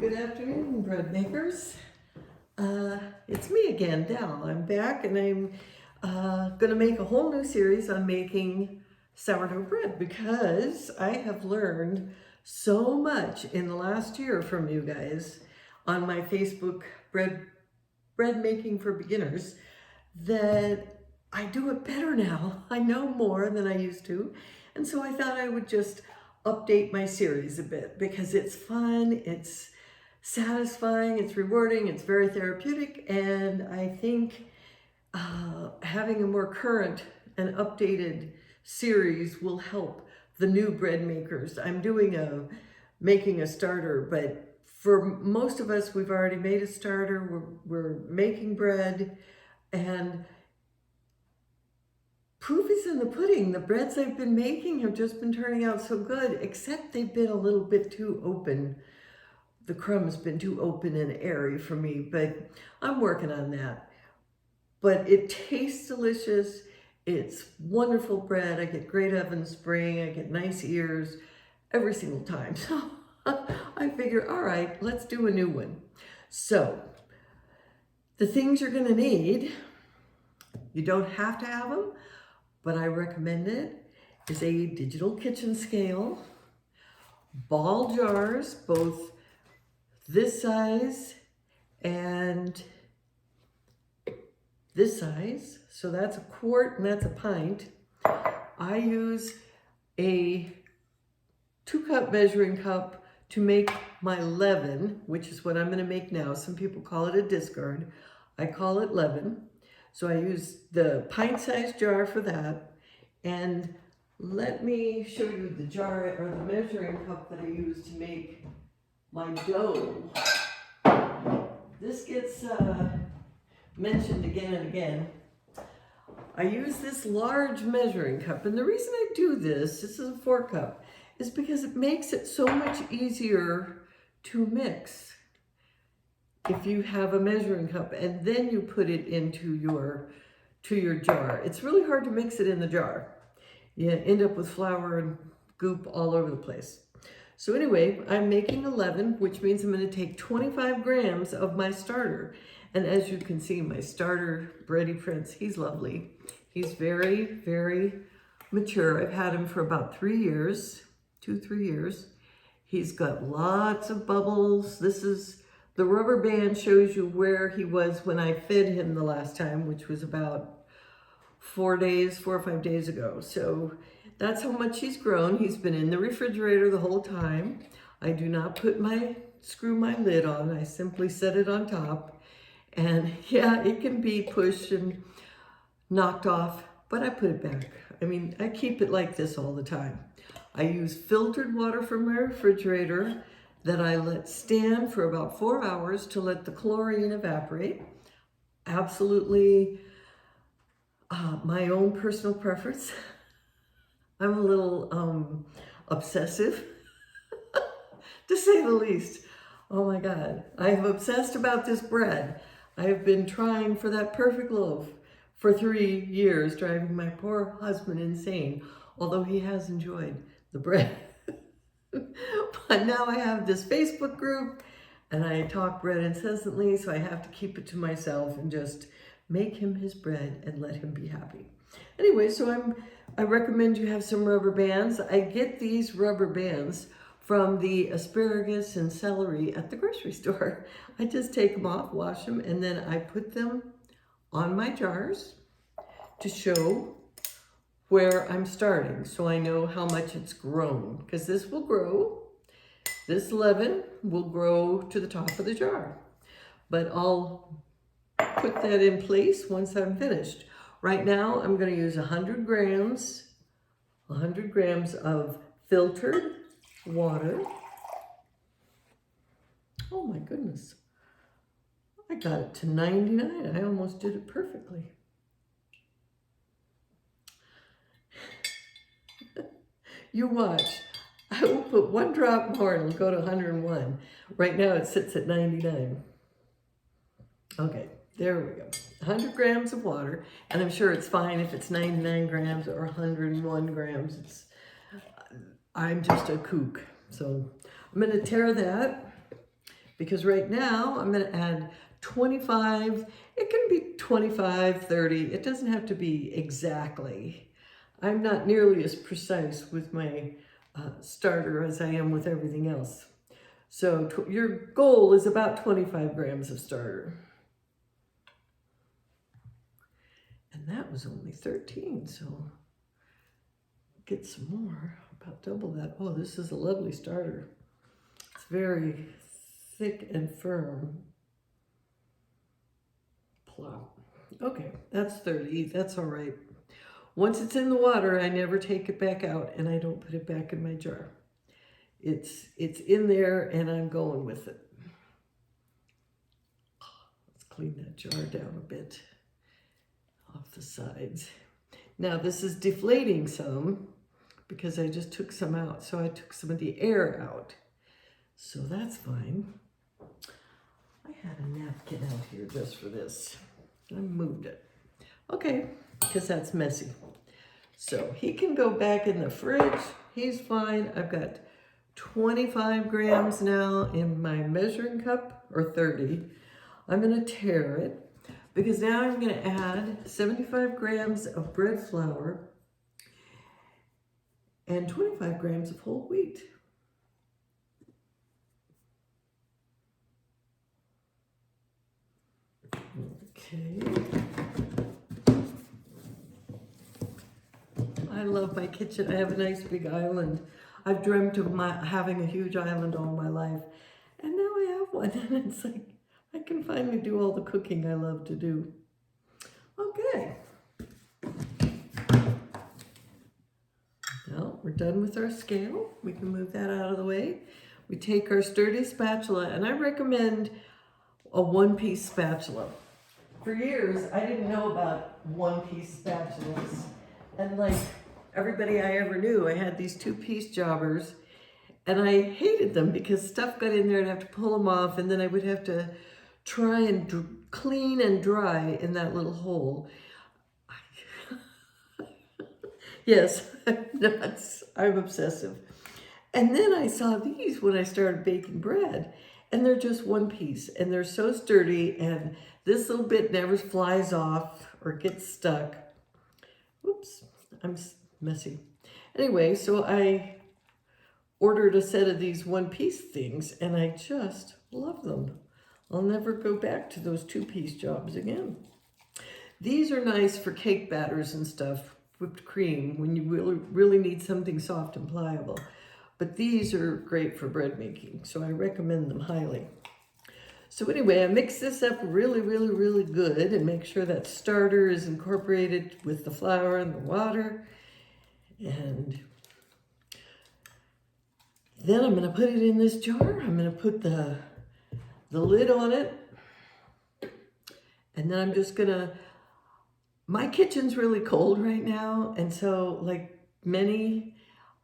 Good afternoon, bread makers. It's me again, Dal. I'm back and I'm going to make a whole new series on making sourdough bread because I have learned so much in the last year from you guys on my Facebook bread making for beginners that I do it better now. I know more than I used to. And so I thought I would just update my series a bit because it's fun, it's satisfying, it's rewarding, it's very therapeutic, and I think having a more current and updated series will help the new bread makers. I'm doing making a starter, but for most of us, we've already made a starter, we're making bread, and proof is in the pudding. The breads I've been making have just been turning out so good, except they've been a little bit too open. The crumb's been too open and airy for me, but I'm working on that. But it tastes delicious. It's wonderful bread. I get great oven spring. I get nice ears every single time. So I figure, all right, let's do a new one. So the things you're gonna need, you don't have to have them, but I recommend it, is a digital kitchen scale, ball jars, both this size and this size. So that's a quart and that's a pint. I use a 2-cup measuring cup to make my leaven, which is what I'm going to make now. Some people call it a discard. I call it leaven. So I use the pint-sized jar for that. And let me show you the jar or the measuring cup that I use to make my dough. This gets mentioned again and again. I use this large measuring cup, and the reason I do this is a 4-cup, is because it makes it so much easier to mix if you have a measuring cup and then you put it into your jar. It's really hard to mix it in the jar. You end up with flour and goop all over the place. So anyway, I'm making 11, which means I'm going to take 25 grams of my starter. And as you can see, my starter, Brady Prince, he's lovely. He's very, very mature. I've had him for about 3 years, 2-3 years. He's got lots of bubbles. The rubber band shows you where he was when I fed him the last time, which was about 4 or 5 days ago. So that's how much he's grown. He's been in the refrigerator the whole time. I do not screw my lid on. I simply set it on top. And yeah, it can be pushed and knocked off, but I put it back. I mean, I keep it like this all the time. I use filtered water from my refrigerator that I let stand for about 4 hours to let the chlorine evaporate. Absolutely my own personal preference. I'm a little obsessive, to say the least. Oh my God, I have obsessed about this bread. I have been trying for that perfect loaf for 3 years, driving my poor husband insane, although he has enjoyed the bread. But now I have this Facebook group and I talk bread incessantly, so I have to keep it to myself and just make him his bread and let him be happy. Anyway, so I recommend you have some rubber bands. I get these rubber bands from the asparagus and celery at the grocery store. I just take them off, wash them, and then I put them on my jars to show where I'm starting, so I know how much it's grown, because this will grow. This leaven will grow to the top of the jar, but I'll put that in place once I'm finished. Right now, I'm going to use 100 grams of filtered water. Oh my goodness. I got it to 99. I almost did it perfectly. You watch. I will put 1 drop more and it'll go to 101. Right now it sits at 99. Okay, there we go. 100 grams of water, and I'm sure it's fine if it's 99 grams or 101 grams. I'm just a kook. So I'm going to tear that because right now I'm going to add 25. It can be 25, 30. It doesn't have to be exactly. I'm not nearly as precise with my starter as I am with everything else. So your goal is about 25 grams of starter. And that was only 13, so get some more, about double that. Oh, this is a lovely starter. It's very thick and firm. Plop. Okay, that's 30, that's all right. Once it's in the water, I never take it back out and I don't put it back in my jar. It's in there and I'm going with it. Let's clean that jar down a bit off the sides. Now this is deflating some because I just took some out. So I took some of the air out. So that's fine. I had a napkin out here just for this. I moved it. Okay, because that's messy. So he can go back in the fridge. He's fine. I've got 25 grams now in my measuring cup, or 30. I'm going to tare it because now I'm going to add 75 grams of bread flour and 25 grams of whole wheat. Okay. I love my kitchen. I have a nice big island. I've dreamt of having a huge island all my life. And now I have one. And it's like, I can finally do all the cooking I love to do. Okay. Well, we're done with our scale. We can move that out of the way. We take our sturdy spatula, and I recommend a one-piece spatula. For years, I didn't know about one-piece spatulas. And like everybody I ever knew, I had these two-piece jobbers, and I hated them because stuff got in there and I'd have to pull them off, and then I would have to try and clean and dry in that little hole. Yes, I'm nuts. I'm obsessive. And then I saw these when I started baking bread, and they're just one piece, and they're so sturdy, and this little bit never flies off or gets stuck. Oops, I'm messy. Anyway, so I ordered a set of these one-piece things, and I just love them. I'll never go back to those two-piece jobs again. These are nice for cake batters and stuff, whipped cream, when you really need something soft and pliable. But these are great for bread making, so I recommend them highly. So anyway, I mix this up really, really, really good and make sure that starter is incorporated with the flour and the water. And then I'm going to put it in this jar. I'm going to put the lid on it. And then I'm just going to, my kitchen's really cold right now. And so like many,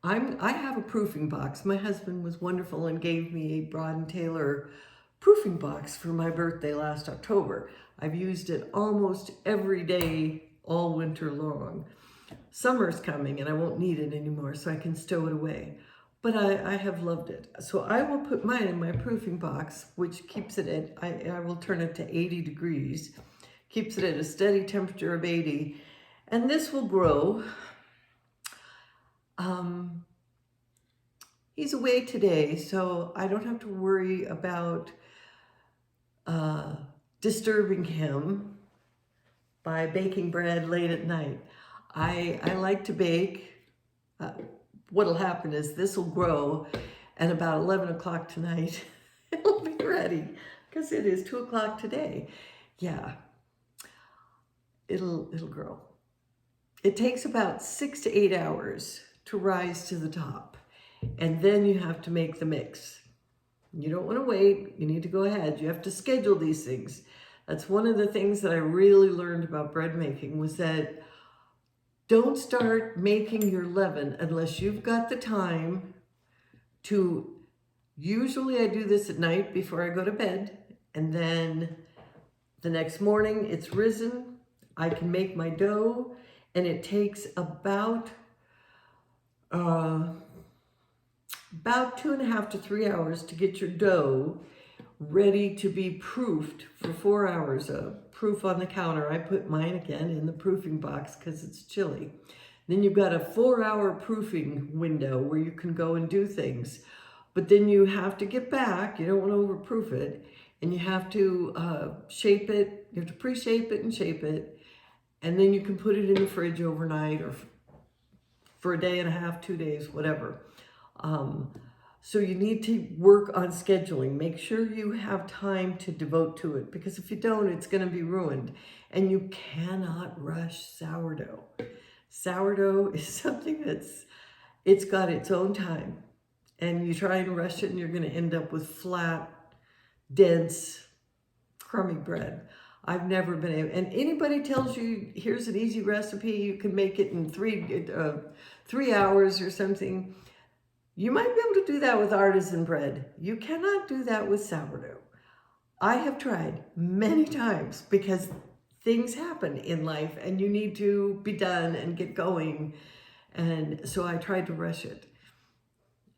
I have a proofing box. My husband was wonderful and gave me a Broad & Taylor proofing box for my birthday last October. I've used it almost every day all winter long. Summer's coming and I won't need it anymore, so I can stow it away. But I have loved it. So I will put mine in my proofing box, which keeps it at, I will turn it to 80 degrees, keeps it at a steady temperature of 80, and this will grow. He's away today, so I don't have to worry about disturbing him by baking bread late at night. I like to bake. What'll happen is this will grow, and about 11 o'clock tonight, it'll be ready, because it is 2 o'clock today. Yeah, it'll grow. It takes about 6 to 8 hours to rise to the top, and then you have to make the mix. You don't want to wait. You need to go ahead. You have to schedule these things. That's one of the things that I really learned about bread making, was that don't start making your leaven unless you've got the time to, usually I do this at night before I go to bed, and then the next morning it's risen. I can make my dough, and it takes about 2.5 to 3 hours to get your dough ready to be proofed for 4 hours. Proof on the counter. I put mine again in the proofing box because it's chilly. Then you've got a 4-hour proofing window where you can go and do things. But then you have to get back. You don't want to overproof it. And you have to shape it. You have to pre-shape it and shape it. And then you can put it in the fridge overnight or for a day and a half, 2 days, whatever. So you need to work on scheduling. Make sure you have time to devote to it, because if you don't, it's going to be ruined. And you cannot rush sourdough. Sourdough is something it's got its own time. And you try and rush it and you're going to end up with flat, dense, crummy bread. I've never been able, and anybody tells you, here's an easy recipe, you can make it in 3 hours or something. You might be able to do that with artisan bread. You cannot do that with sourdough. I have tried many times because things happen in life and you need to be done and get going. And so I tried to rush it.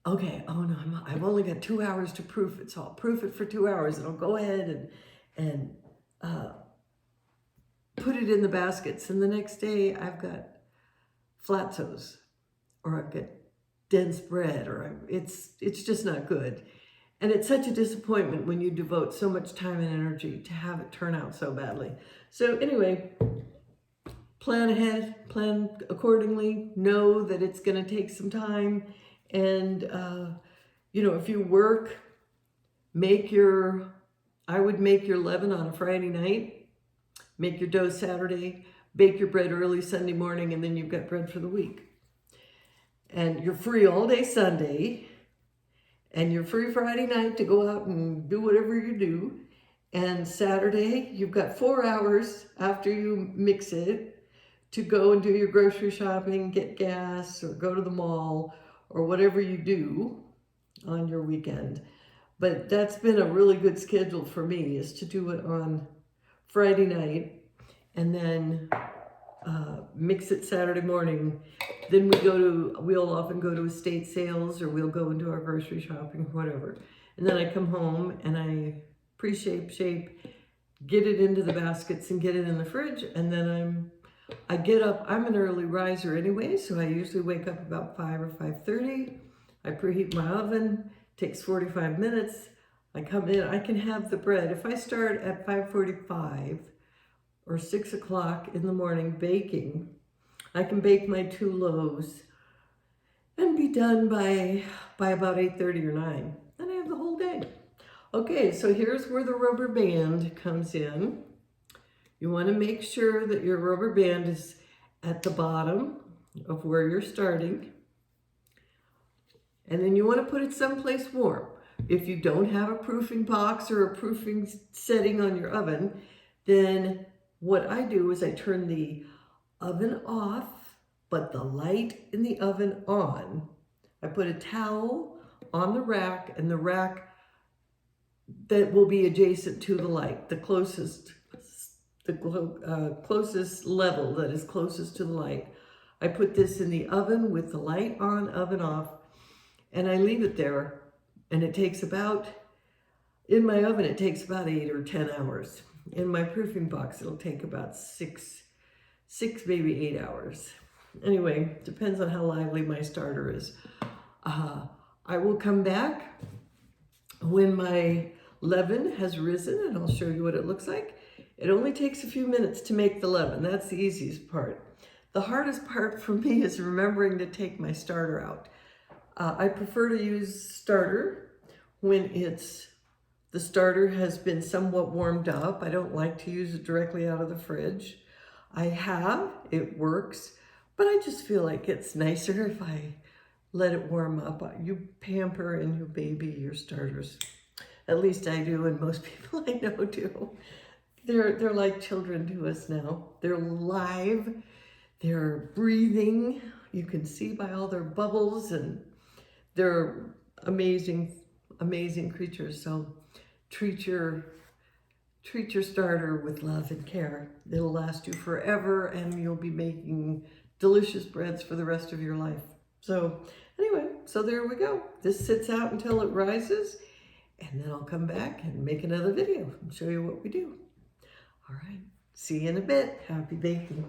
Okay, oh no, I've only got 2 hours to proof it, so I'll proof it for 2 hours and I'll go ahead and put it in the baskets. And the next day I've got flatsos, or I've got dense bread, or it's just not good. And it's such a disappointment when you devote so much time and energy to have it turn out so badly. So anyway, plan ahead, plan accordingly, know that it's going to take some time. And, you know, if you work, I would make your leaven on a Friday night, make your dough Saturday, bake your bread early Sunday morning, and then you've got bread for the week. And you're free all day Sunday, and you're free Friday night to go out and do whatever you do. And Saturday, you've got 4 hours after you mix it to go and do your grocery shopping, get gas, or go to the mall, or whatever you do on your weekend. But that's been a really good schedule for me, is to do it on Friday night and then mix it Saturday morning. Then we'll often go to estate sales, or we'll go and do our grocery shopping, whatever. And then I come home and I pre-shape, get it into the baskets and get it in the fridge. And then I get up, I'm an early riser anyway, so I usually wake up about 5 or 5:30. I preheat my oven, takes 45 minutes. I come in, I can have the bread. If I start at 5:45 or 6 o'clock in the morning baking, I can bake my 2 loaves and be done by about 8:30 or 9. Then I have the whole day. Okay, so here's where the rubber band comes in. You want to make sure that your rubber band is at the bottom of where you're starting. And then you want to put it someplace warm. If you don't have a proofing box or a proofing setting on your oven, then what I do is I turn the oven off, but the light in the oven on. I put a towel on the rack, and the rack that will be adjacent to the light, the closest level that is closest to the light. I put this in the oven with the light on, oven off, and I leave it there. And it takes in my oven, it takes about 8 or 10 hours. In my proofing box, it'll take about 6, maybe 8 hours. Anyway, depends on how lively my starter is. I will come back when my leaven has risen, and I'll show you what it looks like. It only takes a few minutes to make the leaven. That's the easiest part. The hardest part for me is remembering to take my starter out. I prefer to use starter when the starter has been somewhat warmed up. I don't like to use it directly out of the fridge. It works, but I just feel like it's nicer if I let it warm up. You pamper and you baby your starters. At least I do, and most people I know do. They're like children to us now. They're live, they're breathing. You can see by all their bubbles, and they're amazing, amazing creatures. So treat your starter with love and care. It'll last you forever, and you'll be making delicious breads for the rest of your life. So anyway, so there we go. This sits out until it rises, and then I'll come back and make another video and show you what we do. All right, see you in a bit. Happy baking.